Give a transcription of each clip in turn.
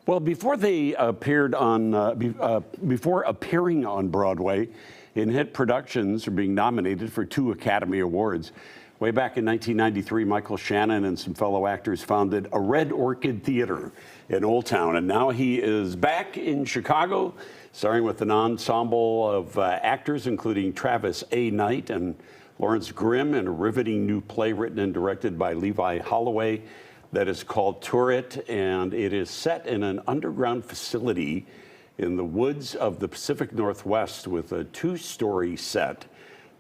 Well, before they appeared on, before appearing on Broadway in hit productions or being nominated for 2 Academy Awards, way back in 1993, Michael Shannon and some fellow actors founded a Red Orchid Theater in Old Town, and now he is back in Chicago, starring with an ensemble of actors, including Travis A. Knight and Lawrence Grimm, in a riveting new play written and directed by Levi Holloway that is called Turret, and it is set in an underground facility in the woods of the Pacific Northwest with a 2-story set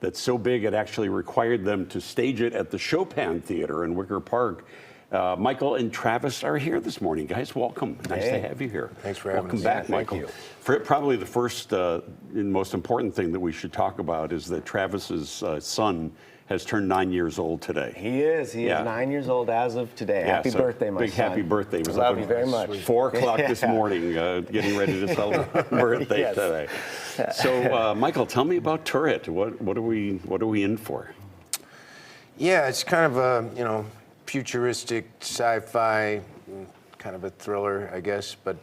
that's so big it actually required them to stage it at the Chopin Theater in Wicker Park. Michael and Travis are here this morning. Guys, welcome. Nice to have you here. Thanks for having us. Welcome back, Michael. Probably the first and most important thing that we should talk about is that Travis's son has turned 9 years old today. He is. He is 9 years old as of today. Yeah, happy birthday, my big son. Happy birthday. Was Love you very much. 4 o'clock this morning, getting ready to celebrate birthday today. So, Michael, tell me about Turret. What are we in for? Yeah, it's kind of a futuristic sci-fi, kind of a thriller, I guess. But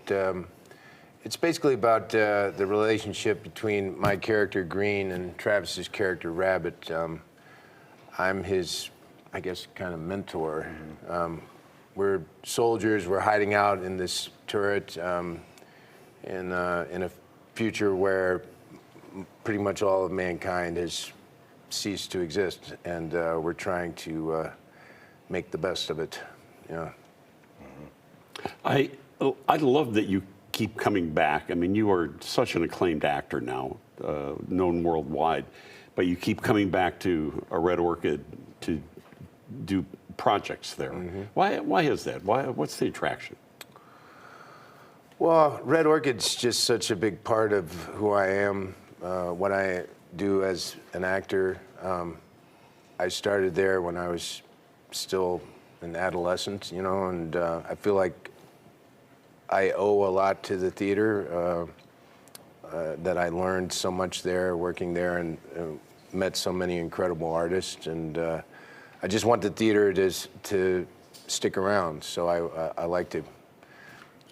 it's basically about the relationship between my character Green and Travis's character Rabbit. I'm his, I guess, kind of mentor. We're soldiers. We're hiding out in this turret in a future where pretty much all of mankind has ceased to exist, and we're trying to make the best of it. Yeah. I love that you keep coming back. I mean, you are such an acclaimed actor now, known worldwide. But you keep coming back to a Red Orchid to do projects there. Why is that? What's the attraction? Well, Red Orchid's just such a big part of who I am, what I do as an actor. I started there when I was still an adolescent, and I feel like I owe a lot to the theater. That I learned so much there, working there, and met so many incredible artists, and I just want the theater to stick around. So I like to,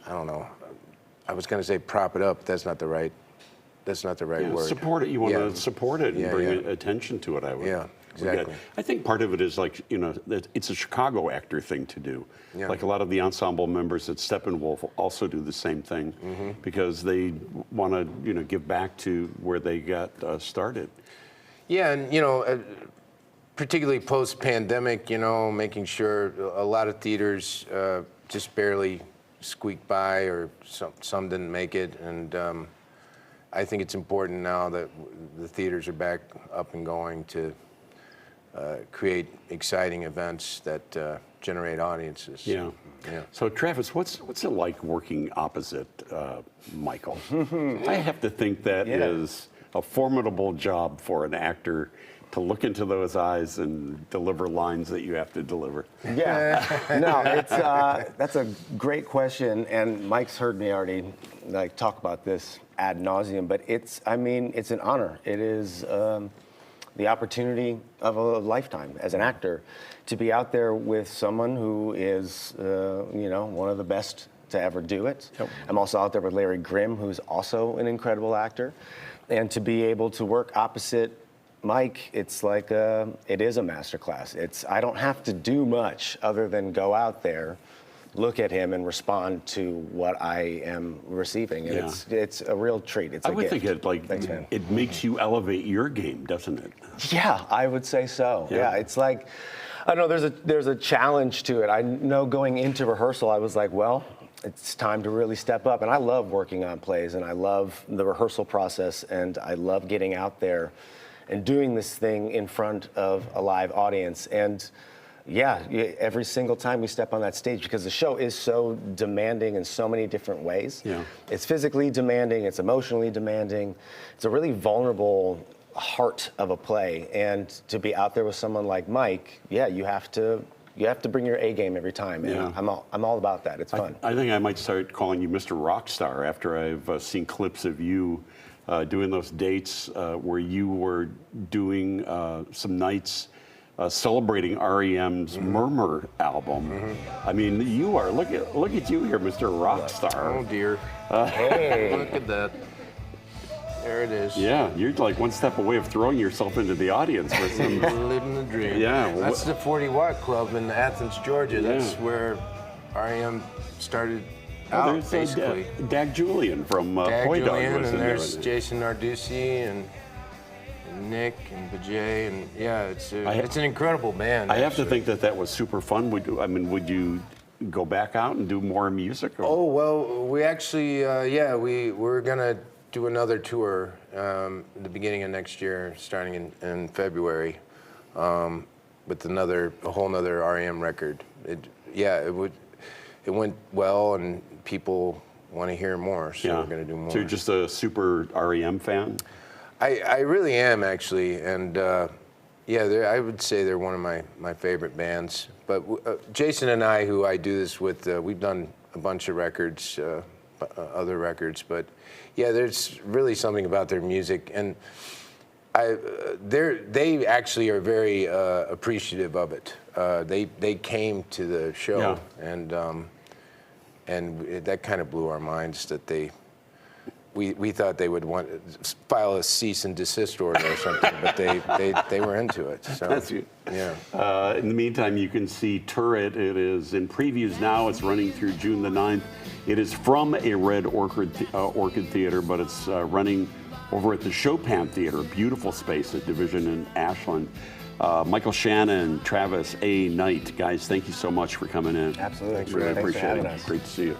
I don't know, I was going to say prop it up. That's not the right word. Support it. You want to support it and bring attention to it. I would. Yeah. Exactly. I think part of it is like, it's a Chicago actor thing to do. Yeah. Like a lot of the ensemble members at Steppenwolf also do the same thing because they want to, give back to where they got started. Yeah, and particularly post-pandemic, making sure a lot of theaters just barely squeaked by, or some didn't make it, and I think it's important now that the theaters are back up and going to create exciting events that generate audiences. Yeah. So Travis, what's it like working opposite Michael? I have to think that is a formidable job for an actor, to look into those eyes and deliver lines that you have to deliver. Yeah. No, that's a great question, and Mike's heard me already talk about this ad nauseum. But it's an honor. It is. The opportunity of a lifetime as an actor, to be out there with someone who is, one of the best to ever do it. Yep. I'm also out there with Larry Grimm, who's also an incredible actor, and to be able to work opposite Mike, it's like it is a masterclass. I don't have to do much other than go out there, look at him, and respond to what I am receiving. And it's a real treat. It's a gift. I would think it makes you elevate your game, doesn't it? Yeah, I would say so. Yeah, it's like, I know there's a challenge to it. I know going into rehearsal, I was like, well, it's time to really step up. And I love working on plays, and I love the rehearsal process, and I love getting out there and doing this thing in front of a live audience. And every single time we step on that stage, because the show is so demanding in so many different ways. Yeah. It's physically demanding, it's emotionally demanding. It's a really vulnerable heart of a play. And to be out there with someone like Mike, you have to bring your A game every time. And I'm all about that. It's fun. I think I might start calling you Mr. Rockstar after I've seen clips of you doing those dates where you were doing some nights celebrating REM's Murmur album. I mean, you are, look at you here, Mr. Rockstar. Oh dear. Hey. Look at that. There it is. Yeah, you're like one step away of throwing yourself into the audience for some. Living the dream. Yeah, well, That's the 40 Watt Club in Athens, Georgia. That's Yeah. where REM started Oh, out, there's basically. Dag Julian from Dag Hoy Dog Julian, was in and there. there's Jason Narducci and Nick and Bajay, and yeah, it's an incredible band. I have to actually. think that was super fun. Would you go back out and do more music? Or? Oh well, we actually, we're gonna do another tour at the beginning of next year, starting in February, with a whole nother REM record. It went well, and people want to hear more, so we're gonna do more. So you're just a super REM fan? I really am, actually, and I would say they're one of my favorite bands. But Jason and I, who I do this with, we've done a bunch of records, other records, but yeah, there's really something about their music, and they actually are very appreciative of it. They came to the show, and that kind of blew our minds that we thought they would want file a cease and desist order or something, but they were into it. So That's you. yeah. In the meantime, you can see Turret. It is in previews now. It's running through June the 9th. It is from a Red Orchid Theater, but it's running over at the Chopin Theater, a beautiful space at Division in Ashland. Michael Shannon, Travis A. Knight. Guys, thank you so much for coming in. Absolutely. Really Thanks for appreciate having it. us. Great to see you.